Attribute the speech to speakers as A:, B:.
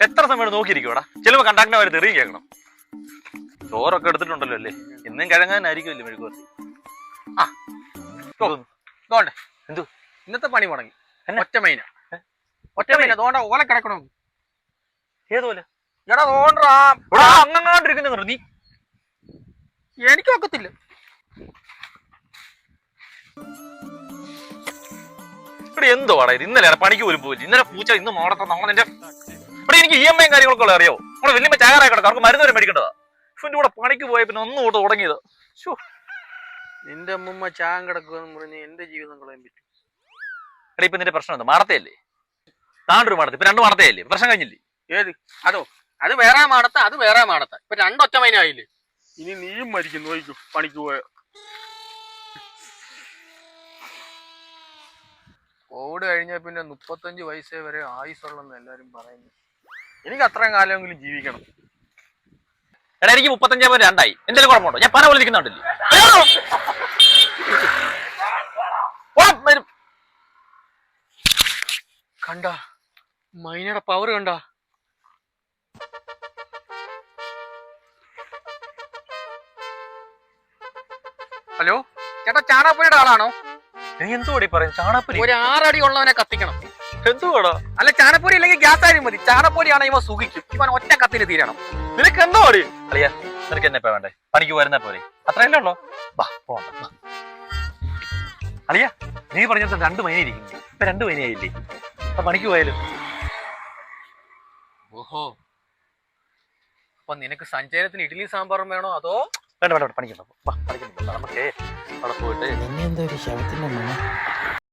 A: എത്ര സമയം നോക്കിയിരിക്കുവാടാ? ചിലപ്പോ കണ്ടാക്ടിനെ വരെ തെറിയും കേൾക്കണം. ചോറൊക്കെ എടുത്തിട്ടുണ്ടല്ലോ അല്ലേ? ഇന്നും കിഴങ്ങാനായിരിക്കുമല്ലേ മെഴുകുവരട്ടി?
B: ആ തോണ്ടേ എന്തു ഇന്നത്തെ പണി മുടങ്ങി. ഒറ്റ മൈന തോണ്ട ഓല കിടക്കണോ?
A: ഏതുപോലെ?
B: എടാ തോണ്ടാ
A: അങ്ങാണ്ടിരിക്കുന്നുണ്ട് നീ.
B: എനിക്ക് വെക്കത്തില്ല.
A: ഇവിടെ എന്തോ വാടാ ഇത്? ഇന്നലെ പണിക്ക് പോലും പോയില്ല. ഇന്നലെ പൂച്ച ഇന്ന് മോടത്തെ നമ്മളെ ഇവിടെ എനിക്ക് EMI കാര്യങ്ങളൊക്കെ അറിയോ? നമ്മളെ വലിയ ചാകറായി കിടക്കും. അവർക്ക് മരുന്ന് വരെ മേടിക്കേണ്ടതാ. ഇവന്റെ കൂടെ പണിക്ക് പോയ പിന്നെ ഒന്നും കൂടെ തുടങ്ങിയത്.
B: നിന്റെ അമ്മൂമ്മ ചാൻ കിടക്കുമെന്ന് പറഞ്ഞ് എന്റെ ജീവിതം കളയാൻ പറ്റും.
A: എടാ ഇപ്പൊ നിന്റെ പ്രശ്നം എന്താ? മാടത്തയല്ലേ? താണ്ടൊരു മാടത്ത്. ഇപ്പൊ 2 മാടത്തയല്ലേ? പ്രശ്നം കഴിഞ്ഞില്ലേ?
B: ഏത്? അതോ അത് വേറെ മാടത്ത, അത് വേറെ മാടത്ത. ഇപ്പൊ 2 ഒറ്റ മൈന ആയില്ലേ? ഇനി നീയും മരിക്കും നോയിക്കും പണിക്ക് പോയ. കോവിഡ് കഴിഞ്ഞ പിന്നെ 35 വയസ്സേ വരെ ആയുസുള്ളെന്ന് എല്ലാരും പറയുന്നു. എനിക്ക് അത്രയും കാലമെങ്കിലും ജീവിക്കണം.
A: എടാ എനിക്ക് 35.2 എന്തെങ്കിലും കുഴപ്പമുണ്ടോ? ഞാൻ പല പോലെ ഇരിക്കുന്നുണ്ടല്ലേ?
B: കണ്ട മൈനയുടെ പവർ കണ്ട. ഹലോ ചേട്ടാ, ചാണകപ്പൊടിയുടെ ആളാണോ?
A: നീ എന്തുകൂടി പറയും? ചാണകപ്പൊടി
B: ഒരു 6 അടി ഉള്ളവനെ കത്തിക്കണം.
A: എന്തുവാടാ?
B: അല്ല ചാണകപ്പൊടി ഇല്ലെങ്കിൽ ഗ്യാസ് ആയാലും മതി. ചാണകപ്പൊടിയാണ് ഇവ സുഖിക്കും. ഇവൻ ഒറ്റ കത്തിന് തീരണം.
A: നിനക്ക് എന്തോ അടി അളിയാ? നിനക്ക് എന്നെ വേണ്ടേ? പണിക്ക് വരുന്ന പോലെ അത്രയല്ലേ ഉള്ളോ? അളിയാ നീ പറഞ്ഞത് 2 മൈന ഇരിക്കുന്നു. ഇപ്പൊ 2 മൈനയായില്ലേ? അപ്പൊ പണിക്ക് പോയാലും.
B: ഓഹോ, അപ്പൊ നിനക്ക് സഞ്ചയനത്തിന് ഇഡ്ഡലി സാമ്പാറും വേണോ അതോ?
A: വേണ്ട പണിക്കണ്ടോ? നമുക്ക് അവിടെ പോയിട്ട്
C: എന്തോ ഒരു ശവത്തിന്റെ മണം.